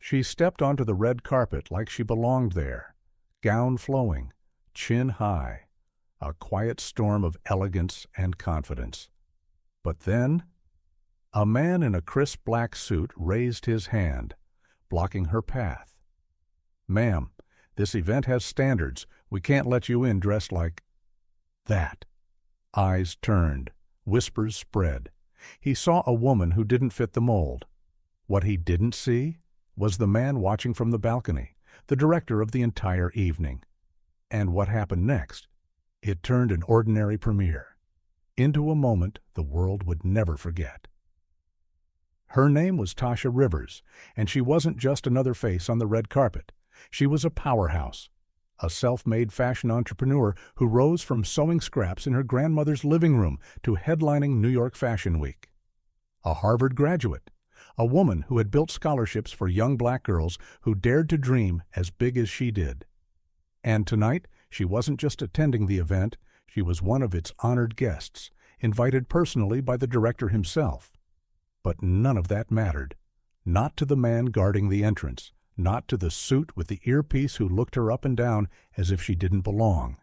She stepped onto the red carpet like she belonged there, gown flowing, chin high, a quiet storm of elegance and confidence. But then, a man in a crisp black suit raised his hand, blocking her path. "Ma'am, this event has standards. We can't let you in dressed like that." Eyes turned, whispers spread. He saw a woman who didn't fit the mold. What he didn't see was the man watching from the balcony, the director of the entire evening. And what happened next? It turned an ordinary premiere into a moment the world would never forget. Her name was Tasha Rivers, and she wasn't just another face on the red carpet. She was a powerhouse, a self-made fashion entrepreneur who rose from sewing scraps in her grandmother's living room to headlining New York Fashion Week. A Harvard graduate, a woman who had built scholarships for young black girls who dared to dream as big as she did. And tonight, she wasn't just attending the event, she was one of its honored guests, invited personally by the director himself. But none of that mattered. Not to the man guarding the entrance, not to the suit with the earpiece who looked her up and down as if she didn't belong.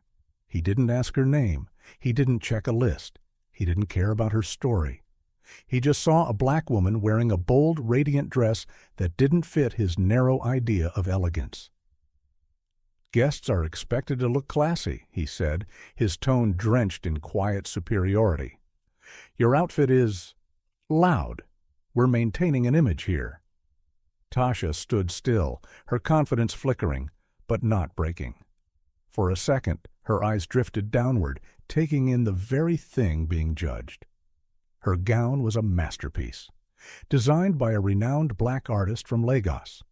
He didn't ask her name. He didn't check a list. He didn't care about her story. He just saw a black woman wearing a bold, radiant dress that didn't fit his narrow idea of elegance. "Guests are expected to look classy," he said, his tone drenched in quiet superiority. "Your outfit is loud. We're maintaining an image here." Tasha stood still, her confidence flickering, but not breaking. For a second, her eyes drifted downward, taking in the very thing being judged. Her gown was a masterpiece, designed by a renowned black artist from Lagos.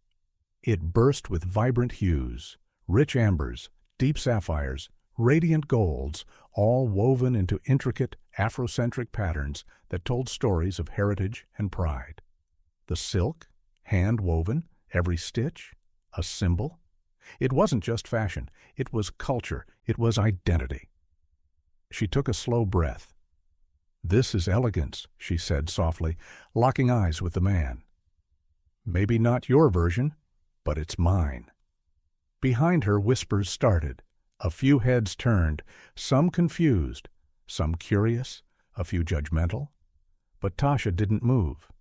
It burst with vibrant hues, rich ambers, deep sapphires, radiant golds, all woven into intricate, Afrocentric patterns that told stories of heritage and pride. The silk, hand-woven, every stitch, a symbol. It wasn't just fashion, it was culture, it was identity. She took a slow breath. "This is elegance," she said softly, locking eyes with the man. "Maybe not your version, but it's mine." Behind her, whispers started. A few heads turned, some confused, some curious, a few judgmental. But Tasha didn't move,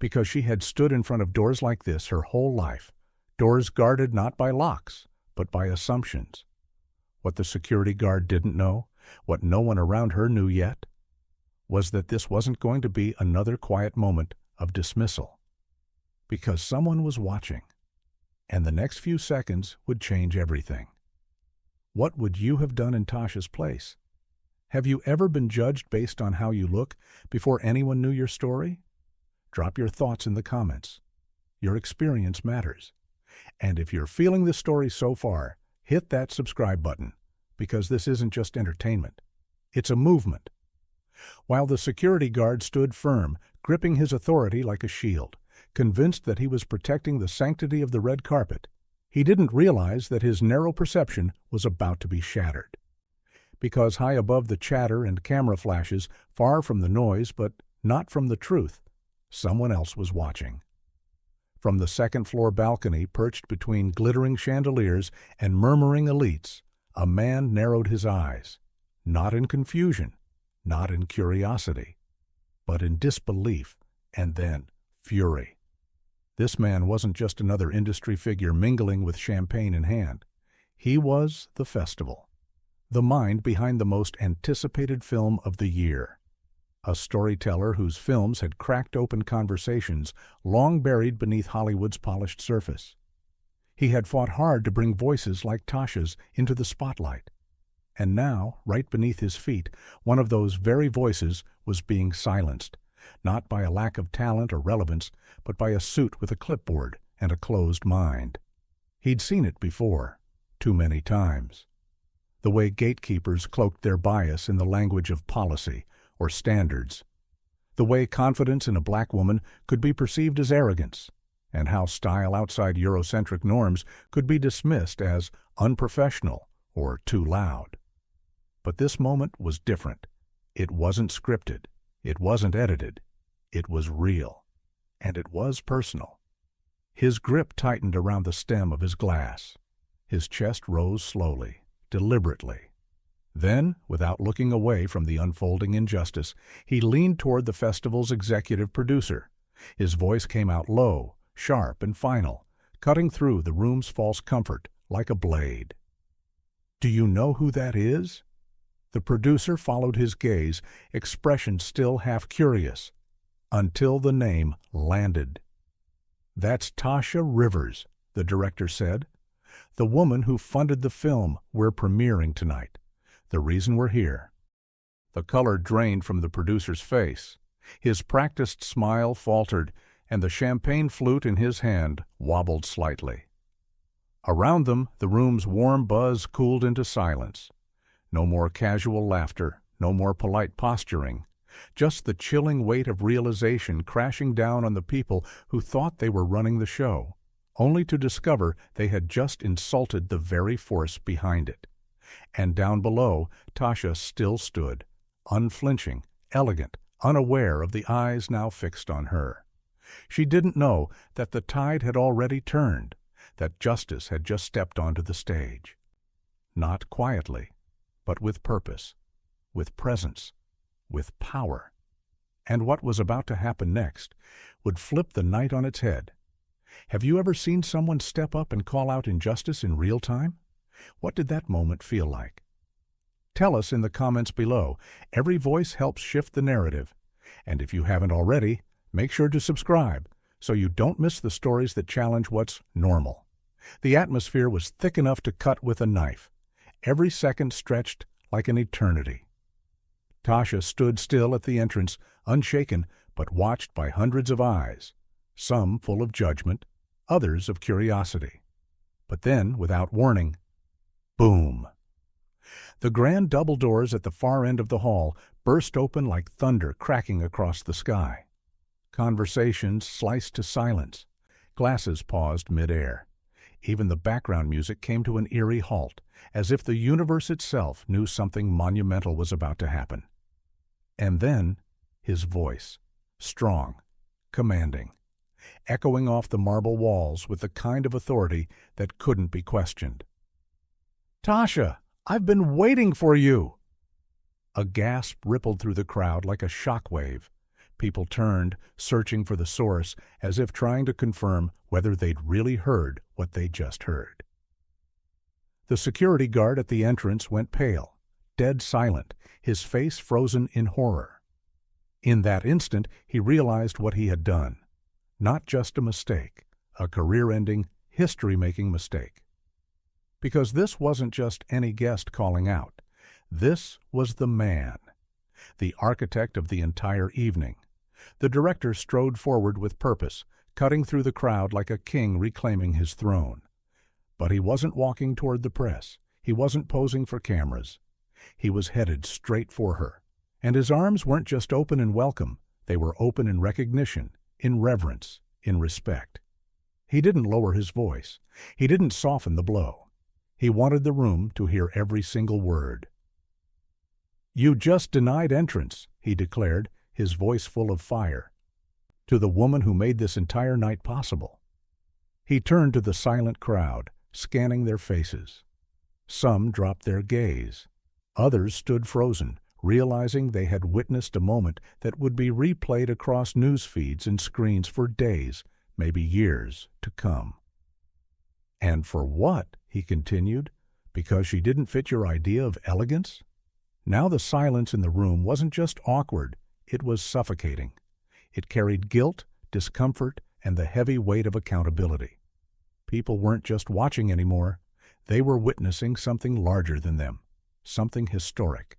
because she had stood in front of doors like this her whole life, doors guarded not by locks, but by assumptions. What the security guard didn't know, what no one around her knew yet, was that this wasn't going to be another quiet moment of dismissal. Because someone was watching, and the next few seconds would change everything. What would you have done in Tasha's place? Have you ever been judged based on how you look before anyone knew your story? Drop your thoughts in the comments. Your experience matters. And if you're feeling the story so far, hit that subscribe button, because this isn't just entertainment. It's a movement. While the security guard stood firm, gripping his authority like a shield, convinced that he was protecting the sanctity of the red carpet, he didn't realize that his narrow perception was about to be shattered. Because high above the chatter and camera flashes, far from the noise but not from the truth, someone else was watching. From the second-floor balcony perched between glittering chandeliers and murmuring elites, a man narrowed his eyes, not in confusion, not in curiosity, but in disbelief and then fury. This man wasn't just another industry figure mingling with champagne in hand. He was the festival, the mind behind the most anticipated film of the year. A storyteller whose films had cracked open conversations long buried beneath Hollywood's polished surface. He had fought hard to bring voices like Tasha's into the spotlight. And now, right beneath his feet, one of those very voices was being silenced, not by a lack of talent or relevance, but by a suit with a clipboard and a closed mind. He'd seen it before, too many times. The way gatekeepers cloaked their bias in the language of policy or standards. The way confidence in a black woman could be perceived as arrogance, and how style outside Eurocentric norms could be dismissed as unprofessional or too loud. But this moment was different. It wasn't scripted. It wasn't edited. It was real. And it was personal. His grip tightened around the stem of his glass. His chest rose slowly, deliberately. Then, without looking away from the unfolding injustice, he leaned toward the festival's executive producer. His voice came out low, sharp, and final, cutting through the room's false comfort like a blade. "Do you know who that is?" The producer followed his gaze, expression still half curious, until the name landed. "That's Tasha Rivers," the director said. "The woman who funded the film we're premiering tonight. The reason we're here." The color drained from the producer's face. His practiced smile faltered, and the champagne flute in his hand wobbled slightly. Around them, the room's warm buzz cooled into silence. No more casual laughter, no more polite posturing, just the chilling weight of realization crashing down on the people who thought they were running the show, only to discover they had just insulted the very force behind it. And down below, Tasha still stood, unflinching, elegant, unaware of the eyes now fixed on her. She didn't know that the tide had already turned, that justice had just stepped onto the stage. Not quietly, but with purpose, with presence, with power. And what was about to happen next would flip the night on its head. Have you ever seen someone step up and call out injustice in real time? What did that moment feel like? Tell us in the comments below. Every voice helps shift the narrative. And if you haven't already, make sure to subscribe so you don't miss the stories that challenge what's normal. The atmosphere was thick enough to cut with a knife. Every second stretched like an eternity. Tasha stood still at the entrance, unshaken, but watched by hundreds of eyes, some full of judgment, others of curiosity. But then, without warning, boom! The grand double doors at the far end of the hall burst open like thunder cracking across the sky. Conversations sliced to silence. Glasses paused mid-air. Even the background music came to an eerie halt, as if the universe itself knew something monumental was about to happen. And then, his voice, strong, commanding, echoing off the marble walls with the kind of authority that couldn't be questioned. "Tasha, I've been waiting for you!" A gasp rippled through the crowd like a shock wave. People turned, searching for the source, as if trying to confirm whether they'd really heard what they just heard. The security guard at the entrance went pale, dead silent, his face frozen in horror. In that instant, he realized what he had done. Not just a mistake, a career-ending, history-making mistake. Because this wasn't just any guest calling out. This was the man, the architect of the entire evening. The director strode forward with purpose, cutting through the crowd like a king reclaiming his throne. But he wasn't walking toward the press. He wasn't posing for cameras. He was headed straight for her. And his arms weren't just open in welcome. They were open in recognition, in reverence, in respect. He didn't lower his voice. He didn't soften the blow. He wanted the room to hear every single word. "You just denied entrance," he declared, his voice full of fire, "to the woman who made this entire night possible." He turned to the silent crowd, scanning their faces. Some dropped their gaze. Others stood frozen, realizing they had witnessed a moment that would be replayed across news feeds and screens for days, maybe years, to come. "And for what?" he continued. "Because she didn't fit your idea of elegance?" Now the silence in the room wasn't just awkward, it was suffocating. It carried guilt, discomfort, and the heavy weight of accountability. People weren't just watching anymore. They were witnessing something larger than them, something historic.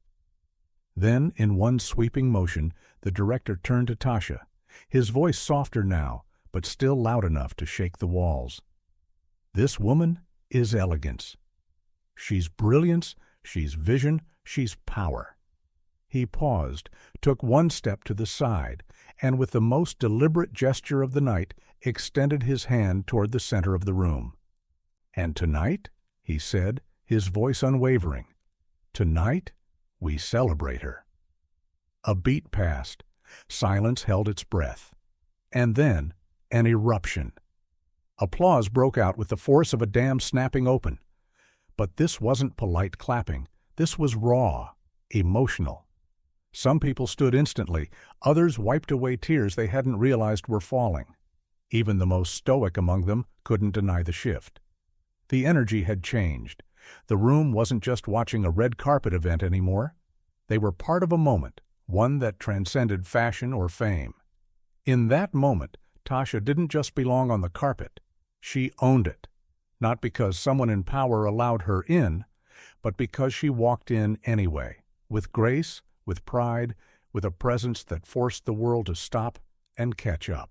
Then, in one sweeping motion, the director turned to Tasha, his voice softer now, but still loud enough to shake the walls. "This woman is elegance. She's brilliance, she's vision, she's power." He paused, took one step to the side, and with the most deliberate gesture of the night, extended his hand toward the center of the room. "And tonight," he said, his voice unwavering, "tonight we celebrate her." A beat passed. Silence held its breath. And then an eruption. Applause broke out with the force of a dam snapping open. But this wasn't polite clapping. This was raw, emotional. Some people stood instantly, others wiped away tears they hadn't realized were falling. Even the most stoic among them couldn't deny the shift. The energy had changed. The room wasn't just watching a red carpet event anymore. They were part of a moment, one that transcended fashion or fame. In that moment, Tasha didn't just belong on the carpet. She owned it. Not because someone in power allowed her in, but because she walked in anyway, with grace, with pride, with a presence that forced the world to stop and catch up.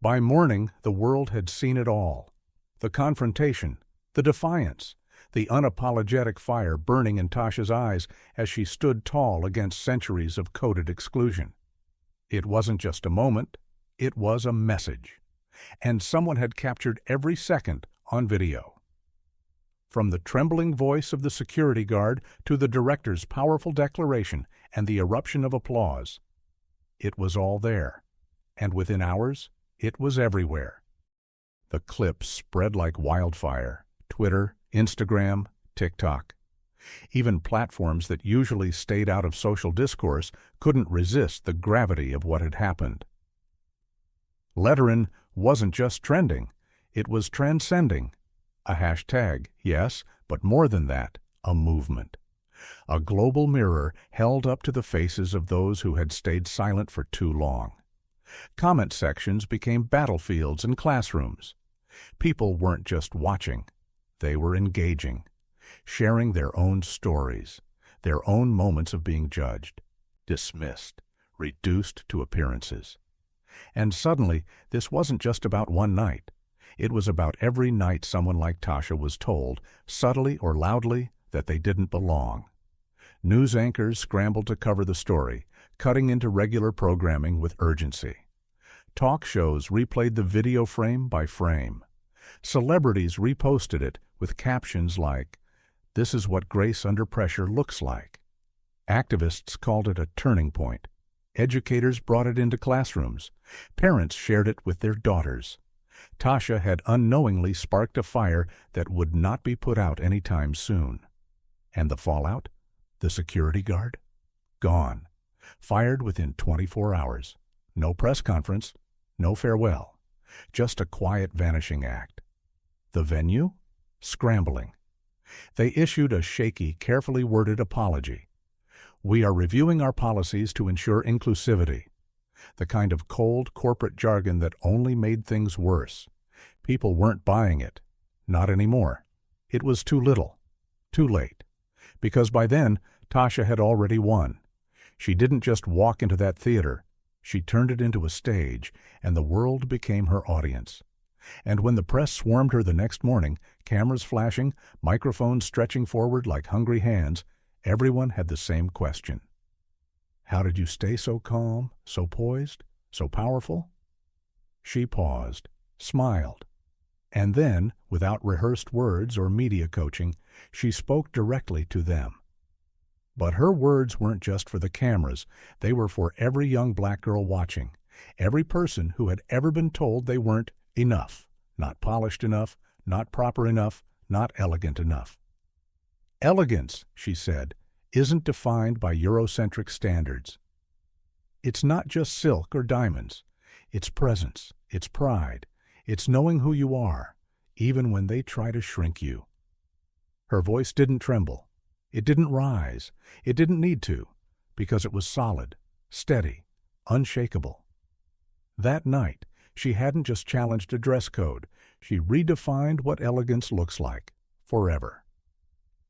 By morning, the world had seen it all. The confrontation, the defiance, the unapologetic fire burning in Tasha's eyes as she stood tall against centuries of coded exclusion. It wasn't just a moment, it was a message. And someone had captured every second on video. From the trembling voice of the security guard to the director's powerful declaration and the eruption of applause, it was all there. And within hours, it was everywhere. The clips spread like wildfire. Twitter, Instagram, TikTok. Even platforms that usually stayed out of social discourse couldn't resist the gravity of what had happened. Lettering wasn't just trending, it was transcending. A hashtag, yes, but more than that, a movement. A global mirror held up to the faces of those who had stayed silent for too long. Comment sections became battlefields and classrooms. People weren't just watching, they were engaging, sharing their own stories, their own moments of being judged, dismissed, reduced to appearances. And suddenly, this wasn't just about one night. It was about every night someone like Tasha was told, subtly or loudly, that they didn't belong. News anchors scrambled to cover the story, cutting into regular programming with urgency. Talk shows replayed the video frame by frame. Celebrities reposted it with captions like, "This is what grace under pressure looks like." Activists called it a turning point. Educators brought it into classrooms. Parents shared it with their daughters. Tasha had unknowingly sparked a fire that would not be put out anytime soon. And the fallout? The security guard? Gone. Fired within 24 hours. No press conference, no farewell. Just a quiet vanishing act. The venue? Scrambling. They issued a shaky, carefully worded apology. "We are reviewing our policies to ensure inclusivity." The kind of cold corporate jargon that only made things worse. People weren't buying it. Not anymore. It was too little. Too late. Because by then, Tasha had already won. She didn't just walk into that theater. She turned it into a stage, and the world became her audience. And when the press swarmed her the next morning, cameras flashing, microphones stretching forward like hungry hands, everyone had the same question. "How did you stay so calm, so poised, so powerful?" She paused, smiled, and then, without rehearsed words or media coaching, she spoke directly to them. But her words weren't just for the cameras, they were for every young black girl watching, every person who had ever been told they weren't enough, not polished enough, not proper enough, not elegant enough. "Elegance," she said, "isn't defined by Eurocentric standards. It's not just silk or diamonds. It's presence, it's pride, it's knowing who you are, even when they try to shrink you." Her voice didn't tremble. It didn't rise. It didn't need to, because it was solid, steady, unshakable. That night, she hadn't just challenged a dress code. She redefined what elegance looks like, forever.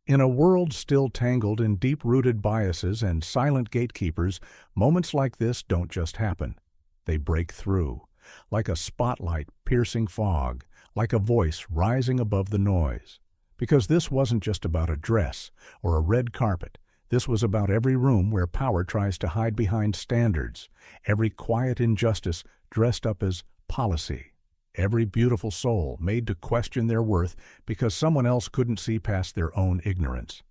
In a world still tangled in deep-rooted biases and silent gatekeepers, moments like this don't just happen. They break through, like a spotlight piercing fog, like a voice rising above the noise. Because this wasn't just about a dress or a red carpet. This was about every room where power tries to hide behind standards, every quiet injustice dressed up as policy, every beautiful soul made to question their worth because someone else couldn't see past their own ignorance.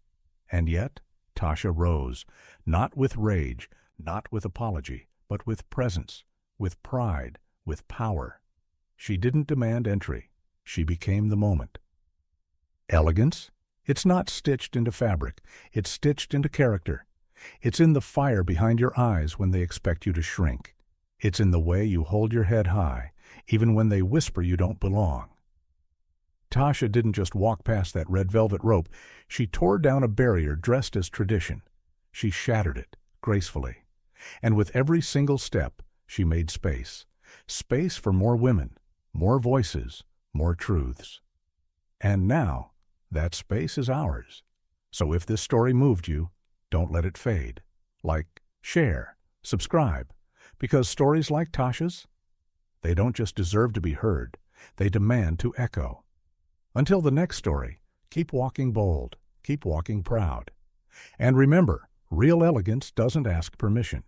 And yet, Tasha rose, not with rage, not with apology, but with presence, with pride, with power. She didn't demand entry. She became the moment. Elegance? It's not stitched into fabric. It's stitched into character. It's in the fire behind your eyes when they expect you to shrink. It's in the way you hold your head high, even when they whisper you don't belong. Tasha didn't just walk past that red velvet rope. She tore down a barrier dressed as tradition. She shattered it, gracefully. And with every single step, she made space. Space for more women, more voices, more truths. And now, that space is ours. So if this story moved you, don't let it fade. Like, share, subscribe. Because stories like Tasha's, they don't just deserve to be heard, they demand to echo. Until the next story, keep walking bold, keep walking proud. And remember, real elegance doesn't ask permission.